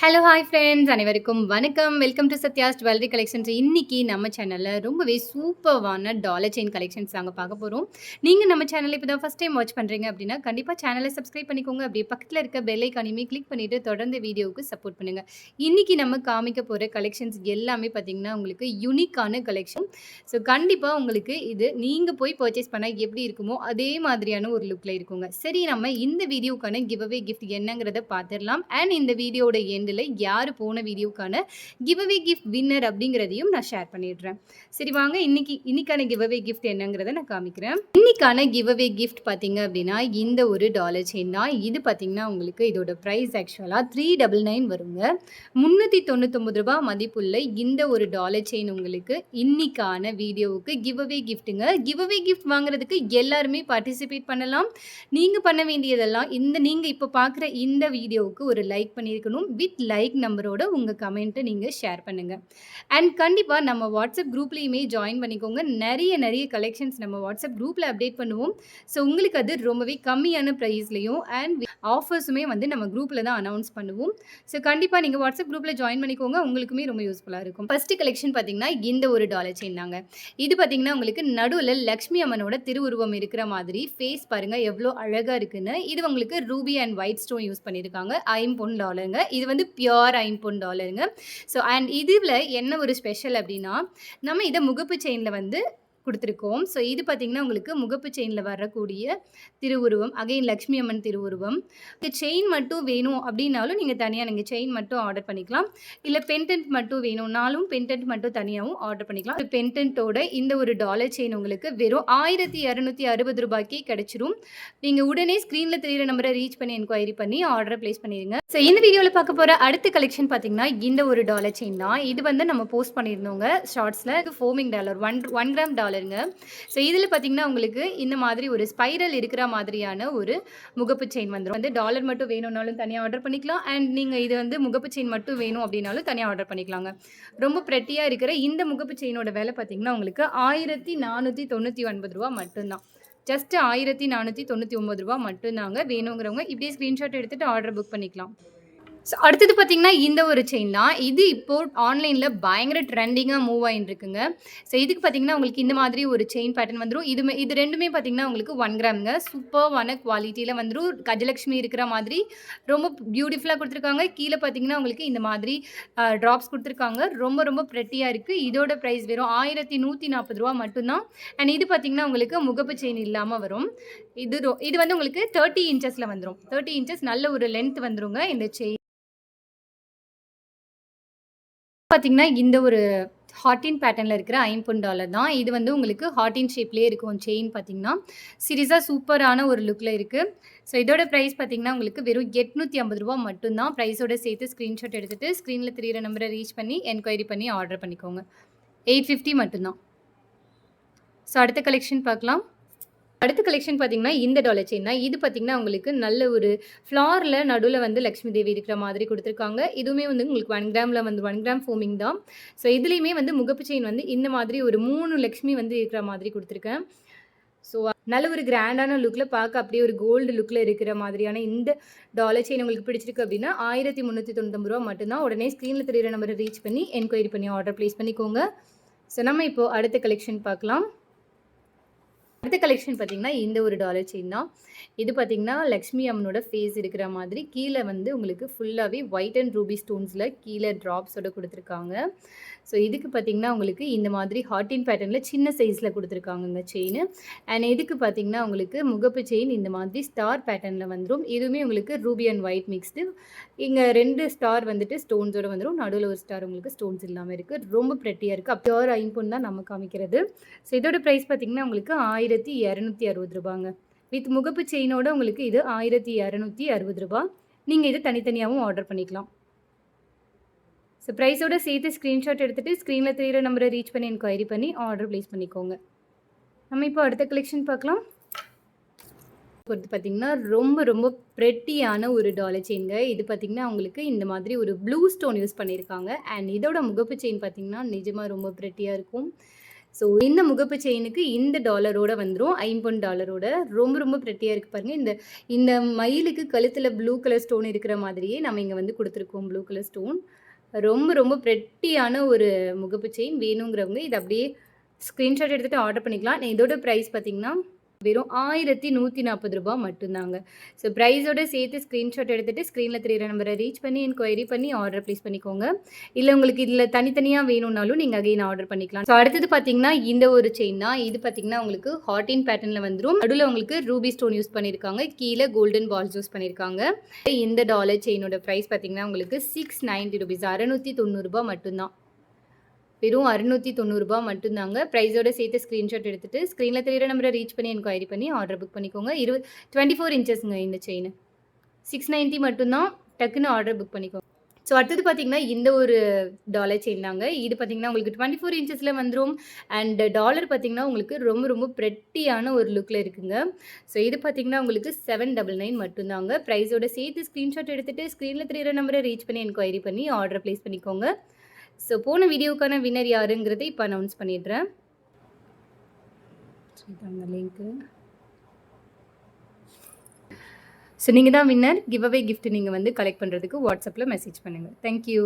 Hello hi friends அனைவருக்கும் வணக்கம். Welcome to Sathya's jewellery collections. இன்னைக்கு நம்ம சேனல்ல ரொம்பவே சூப்பர்வான டாலர் செயின் கலெக்ஷன்ஸ் தாங்க பார்க்க போறோம். நீங்க நம்ம சேனலை இப்போ தான் ஃபர்ஸ்ட் டைம் வாட்ச் பண்றீங்க அப்படின்னா, கண்டிப்பா சேனலை சப்ஸ்கிரைப் பண்ணிக்கோங்க. அப்படியே பக்கத்துல இருக்க பெல் ஐகானையுமே கிளிக் பண்ணிட்டு தொடர்ந்து வீடியோவுக்கு சப்போர்ட் பண்ணுங்க. இன்னைக்கு நம்ம காமிக்க போற கலெக்ஷன்ஸ் எல்லாமே பார்த்தீங்கன்னா, உங்களுக்கு யூனிக்கான கலெக்ஷன். ஸோ கண்டிப்பா உங்களுக்கு இது நீங்க போய் பர்ச்சேஸ் பண்ணா எப்படி இருக்குமோ, அதே மாதிரியான ஒரு லுக்ல இருக்குங்க. சரி, நம்ம இந்த வீடியோக்கான கிவ் அவே கிஃப்ட் என்னங்கிறத பார்த்துடலாம். அண்ட் இந்த வீடியோட எண்டில யாரு போன வீடியோக்கான கிவ் அவே கிஃப்ட் வின்னர் அப்படிங்கிறதையும் நான் ஷேர் பண்ணிடுறேன். சரி வாங்க, இன்னைக்கான கிவ் அவே கிஃப்ட் என்னங்கிறத நான் காமிக்கிறேன். இன்னைக்கான கிவ் அவே கிஃப்ட் பார்த்தீங்க அப்படின்னா, இந்த ஒரு டாலர் செயின் தான். இது பார்த்தீங்கன்னா உங்களுக்கு இதோட ப்ரைஸ் ஆக்சுவலா 399 வருங்க. ரூ. 399 மதிப்புள்ள இந்த ஒரு டாலர் செயின் உங்களுக்கு இன்னைக்கான வீடியோவுக்கு கிவ் அவே கிஃப்ட்டுங்க. கிவ் அவே கிஃப்ட் வாங்குறதுக்கு எல்லாருமே பார்ட்டிசிபேட் பண்ணலாம். நீங்க பண்ண வேண்டியதெல்லாம் நீங்க இப்போ பார்க்குற இந்த வீடியோவுக்கு ஒரு லைக் பண்ணியிருக்கணும். வித் லைக் நம்பரோட உங்க கமெண்ட்டை நீங்க ஷேர் பண்ணுங்க. அண்ட் கண்டிப்பா நம்ம வாட்ஸ்அப் குரூப்லயுமே ஜாயின் பண்ணிக்கோங்க. நிறைய கலெக்ஷன்ஸ் நம்ம வாட்ஸ்அப் குரூப்ல அப்டேட் பண்ணுவோம். ஸோ உங்களுக்கு அது ரொம்பவே கம்மியான ப்ரைஸ்லையும் அண்ட் ஆஃபர்ஸுமே வந்து நம்ம குரூப்ல தான் அனௌன்ஸ் பண்ணுவோம். ஸோ கண்டிப்பா நீங்க வாட்ஸ்அப் குரூப்ல ஜாயின் பண்ணிக்கோங்க. உங்களுக்குமே ரொம்ப யூஸ்ஃபுல்லா இருக்கும். ஃபர்ஸ்ட் கலெக்ஷன் பார்த்தீங்கன்னா இந்த ஒரு டாலர் செயின் தாங்க. இது பார்த்தீங்கன்னா உங்களுக்கு நடுவில் லக்ஷ்மி அம்மனோட திருவுருவம் இருக்கிற மாதிரி ஃபேஸ் பாருங்க எவ்வளோ அழகா இருக்குன்னு. இது உங்களுக்கு Ruby and white stone use பண்ணியிருக்காங்க. $50 இது வந்து பியூர் $50. ஸோ அண்ட் இதில் என்ன ஒரு ஸ்பெஷல் அப்படின்னா, நம்ம இதை முகப்பு செயினில் வந்து கொடுத்துருக்கோம். ஸோ இது பார்த்தீங்கன்னா உங்களுக்கு முகப்பு செயினில் வரக்கூடிய திருவுருவம், அகைன் லக்ஷ்மி அம்மன் திருவுருவம். செயின் மட்டும் வேணும் அப்படின்னாலும் நீங்கள் தனியாக நீங்கள் செயின் மட்டும் ஆர்டர் பண்ணிக்கலாம். இல்லை பென்டென்ட் மட்டும் வேணும்னாலும் பென்டென்ட் மட்டும் தனியாகவும் ஆர்டர் பண்ணிக்கலாம். பென்டென்ட்டோட இந்த ஒரு டாலர் செயின் உங்களுக்கு வெறும் $1260 கிடைச்சிரும். நீங்கள் உடனே ஸ்க்ரீனில் தெரியிற நம்பரை ரீச் பண்ணி என்கொயரி பண்ணி ஆர்டரை ப்ளேஸ் பண்ணிடுங்க. ஸோ இந்த வீடியோவில் பார்க்க போகிற அடுத்த கலெக்ஷன் பார்த்தீங்கன்னா இந்த ஒரு டாலர் செயின் தான். இது வந்து நம்ம போஸ்ட் பண்ணியிருந்தோங்க ஷார்ட்ஸில். இது ஃபோமிங் டாலர் 1 கிராம் டாலருங்க. ஸோ இதில் பார்த்தீங்கன்னா உங்களுக்கு இந்த மாதிரி ஒரு ஸ்பைரல் இருக்கிற மாதிரியான ஒரு முகப்பு செயின் வந்துடும். வந்து டாலர் மட்டும் வேணும்னாலும் தனியாக ஆர்டர் பண்ணிக்கலாம். அண்ட் நீங்கள் இது வந்து முகப்பு செயின் மட்டும் வேணும் அப்படின்னாலும் தனியாக ஆர்டர் பண்ணிக்கலாங்க. ரொம்ப ப்ரெட்டியாக இருக்கிற இந்த முகப்பு செயினோட விலை பார்த்தீங்கன்னா உங்களுக்கு $1499 மட்டும்தான். ஜஸ்ட் $1499 மட்டும்தாங்க. வேணுங்கிறவங்க இப்படியே ஸ்க்ரீன்ஷாட் எடுத்துகிட்டு ஆர்டர் புக் பண்ணிக்கலாம். ஸோ அடுத்தது பார்த்தீங்கன்னா இந்த ஒரு செயின் தான். இது இப்போ ஆன்லைனில் பயங்கர ட்ரெண்டிங்காக மூவ் ஆகிட்டு இருக்குங்க. ஸோ இதுக்கு பார்த்தீங்கன்னா உங்களுக்கு இந்த மாதிரி ஒரு செயின் பேட்டர்ன் வந்துடும். இது ரெண்டுமே பார்த்தீங்கன்னா உங்களுக்கு 1 கிராம்ங்க. சூப்பர்வான குவாலிட்டியில் வந்துடும். கஜலட்சுமி இருக்கிற மாதிரி ரொம்ப பியூட்டிஃபுல்லாக கொடுத்துருக்காங்க. கீழே பார்த்தீங்கன்னா உங்களுக்கு இந்த மாதிரி ட்ராப்ஸ் கொடுத்துருக்காங்க. ரொம்ப ப்ரெட்டியாக இருக்குது. இதோட ப்ரைஸ் வெறும் $1140 மட்டும்தான். அண்ட் இது பார்த்தீங்கன்னா உங்களுக்கு முகப்பு செயின் இல்லாமல் வரும். இது வந்து உங்களுக்கு 30 இன்ச்சஸில் வந்துடும். 30 இன்ச்சஸ் நல்ல ஒரு லென்த் வந்துருங்க இந்த செயின். பார்த்தீங்கன்னா இந்த ஒரு ஹார்டின் பேட்டர்னில் இருக்கிற $50 தான். இது வந்து உங்களுக்கு ஹார்டின் ஷேப்லேயே இருக்கும். செயின் பார்த்தீங்கன்னா சீரியஸாக சூப்பரான ஒரு லுக்கில் இருக்குது. ஸோ இதோட ப்ரைஸ் பார்த்தீங்கன்னா உங்களுக்கு வெறும் $850 மட்டும்தான். ப்ரைஸோட சேர்த்து ஸ்க்ரீன்ஷாட் எடுத்துகிட்டு ஸ்க்ரீனில் தெரியிற நம்பரை ரீச் பண்ணி என்கொயரி பண்ணி ஆர்டர் பண்ணிக்கோங்க. $850 மட்டும்தான். ஸோ அடுத்த கலெக்ஷன் பார்க்கலாம். அடுத்த கலெக்ஷன் பார்த்தீங்கன்னா இந்த டாலர் செயின் தான். இது பார்த்தீங்கன்னா உங்களுக்கு நல்ல ஒரு ஃப்ளாரில் நடுவில் வந்து லக்ஷ்மி தேவி இருக்கிற மாதிரி கொடுத்துருக்காங்க. இதுவுமே வந்து உங்களுக்கு 1 கிராமில் வந்து 1 கிராம் ஃபோமிங் தான். ஸோ இதுலேயுமே வந்து முகப்பு செயின் வந்து இந்த மாதிரி ஒரு 3 லக்ஷ்மி வந்து இருக்கிற மாதிரி கொடுத்துருக்கேன். ஸோ நல்ல ஒரு கிராண்டான லுக்கில் பார்க்க அப்படியே ஒரு கோல்டு லுக்கில் இருக்கிற மாதிரியான இந்த டாலர் செயின் உங்களுக்கு பிடிச்சிருக்கு அப்படின்னா $1399 மட்டும்தான். உடனே ஸ்க்ரீனில் தெரியிற நம்பரை ரீச் பண்ணி என்கொயரி பண்ணி ஆர்டர் ப்ளேஸ் பண்ணிக்கோங்க. ஸோ நம்ம இப்போது அடுத்த கலெக்ஷன் பார்க்கலாம். அடுத்த கலெக்ஷன் பார்த்தீங்கன்னா இந்த ஒரு டாலர் செயின் தான். இது பார்த்தீங்கன்னா லக்ஷ்மி அம்மனோட ஃபேஸ் இருக்கிற மாதிரி கீழே வந்து உங்களுக்கு ஃபுல்லாகவே ஒயிட் அண்ட் ரூபி ஸ்டோன்ஸில் கீழே ட்ராப்ஸோட கொடுத்துருக்காங்க. ஸோ இதுக்கு பார்த்தீங்கன்னா உங்களுக்கு இந்த மாதிரி ஹார்டின் பேட்டர்னில் சின்ன சைஸில் கொடுத்துருக்காங்கங்க செயின். அண்ட் இதுக்கு பார்த்தீங்கன்னா உங்களுக்கு முகப்பு செயின் இந்த மாதிரி ஸ்டார் பேட்டர்னில் வந்துடும். இதுவுமே உங்களுக்கு ரூபி அண்ட் ஒயிட் மிக்ஸ்டு. இங்கே 2 ஸ்டார் வந்துட்டு ஸ்டோன்ஸோடு வந்துடும். நடுவில் ஒரு ஸ்டார் உங்களுக்கு ஸ்டோன்ஸ் இல்லாமல் இருக்குது. ரொம்ப ப்ரெட்டியாக இருக்குது. பியூர் $50 தான் நம்ம காமிக்கிறது. ஸோ இதோட ப்ரைஸ் பார்த்தீங்கன்னா உங்களுக்கு $1260 வித் முகப்பு செயினோட உங்களுக்கு இது $1260. நீங்கள் இது தனித்தனியாகவும் ஆர்டர் பண்ணிக்கலாம். ஸோ ப்ரைஸோட சேர்த்து ஸ்க்ரீன்ஷாட் எடுத்துகிட்டு ஸ்க்ரீனில் தெரியிற நம்பரை ரீச் பண்ணி என்கொயரி பண்ணி ஆர்டர் ப்ளேஸ் பண்ணிக்கோங்க. நம்ம இப்போ அடுத்த கலெக்ஷன் பார்க்கலாம். பொறுத்து பார்த்திங்கன்னா ரொம்ப ப்ரெட்டியான ஒரு டாலர் செயின்ங்க. இது பார்த்திங்கன்னா உங்களுக்கு இந்த மாதிரி ஒரு ப்ளூ ஸ்டோன் யூஸ் பண்ணியிருக்காங்க. அண்ட் இதோட முகப்பு செயின் பார்த்திங்கன்னா நிஜமாக ரொம்ப ப்ரெட்டியாக இருக்கும். ஸோ இந்த முகப்பு செயினுக்கு இந்த டாலரோட வந்துரும். ஐம்பொன் டாலரோட. ரொம்ப ரொம்ப பிரெட்டியா இருக்கு பாருங்க. இந்த இந்த மயிலுக்கு கழுத்துல ப்ளூ கலர் ஸ்டோன் இருக்கிற மாதிரியே நம்ம இங்க வந்து குடுத்துருக்கோம் ப்ளூ கலர் ஸ்டோன். ரொம்ப ரொம்ப பிரெட்டியான ஒரு முகப்பு செயின். வேணுங்கிறவங்க இத அப்படியே ஸ்க்ரீன்ஷாட் எடுத்துட்டு ஆர்டர் பண்ணிக்கலாம். இதோட பிரைஸ் பார்த்தீங்கன்னா, வெறும் ரூ. 1140 மட்டும்தாங்க. ஸோ பிரைஸோட சேர்த்து ஸ்க்ரீன்ஷாட் எடுத்துட்டு ஸ்க்ரீன்ல தெரியிற நம்பர ரீச் பண்ணி என்கொயரி பண்ணி ஆர்டர் ப்ளேஸ் பண்ணிக்கோங்க. இல்ல உங்களுக்கு இதுல தனித்தனியா வேணும்னாலும் நீங்க அகைன் ஆர்டர் பண்ணிக்கலாம். ஸோ அடுத்தது பார்த்தீங்கன்னா, இந்த ஒரு செயின் தான். இது பார்த்தீங்கன்னா உங்களுக்கு ஹார்டின் பேட்டர்ன்ல வந்துரும். நடுவுல உங்களுக்கு ரூபி ஸ்டோன் யூஸ் பண்ணியிருக்காங்க. கீழ கோல்டன் பால்ஸ் யூஸ் பண்ணியிருக்காங்க. இந்த டாலர் செயினோட பிரைஸ் பார்த்தீங்கன்னா உங்களுக்கு ₹690 690 மட்டும்தான். வெறும் ₹690 மட்டும்தாங்க. பிரைஸோட சேர்த்து ஸ்க்ரீன்ஷாட் எடுத்துட்டு, ஸ்க்ரீன்ல தெரியிற நம்பர ரீச் பண்ணி என்கொயரி பண்ணி ஆர்டர் புக் பண்ணிக்கோங்க. 24 இன்ச்சஸ்ங்க இந்த செயினு. 690 மட்டும்தான். டக்குன்னு ஆர்டர் புக் பண்ணிக்கோங்க. ஸோ அடுத்தது பார்த்தீங்கன்னா, இந்த ஒரு டாலர் செயின் தாங்க. இது பார்த்தீங்கன்னா, உங்களுக்கு 24 இன்ச்சஸ்ல வந்துரும். அண்ட் டாலர் பார்த்தீங்கன்னா, உங்களுக்கு ரொம்ப ரொம்ப பிரெட்டியான ஒரு லுக்ல இருக்குங்க. ஸோ இது பார்த்தீங்கன்னா, உங்களுக்கு 799 மட்டும்தாங்க. பிரைஸோட சேர்த்து ஸ்க்ரீன்ஷாட் எடுத்துட்டு, ஸ்க்ரீன்ல தெரியிற நம்பர ரீச் பண்ணி என்கொயரி பண்ணி ஆர்டர் ப்ளேஸ் பண்ணிக்கோங்க. ஸோ போன வீடியோக்கான வின்னர் யாருங்கிறத இப்போ அனௌன்ஸ் பண்ணிடுறேன். இதாங்க லிங்க்கு. ஸோ நீங்க தான் வின்னர். கிவ் அவே கிஃப்ட் நீங்க வந்து கலெக்ட் பண்ணுறதுக்கு வாட்ஸ்அப்பில் மெசேஜ் பண்ணுங்கள். Thank you.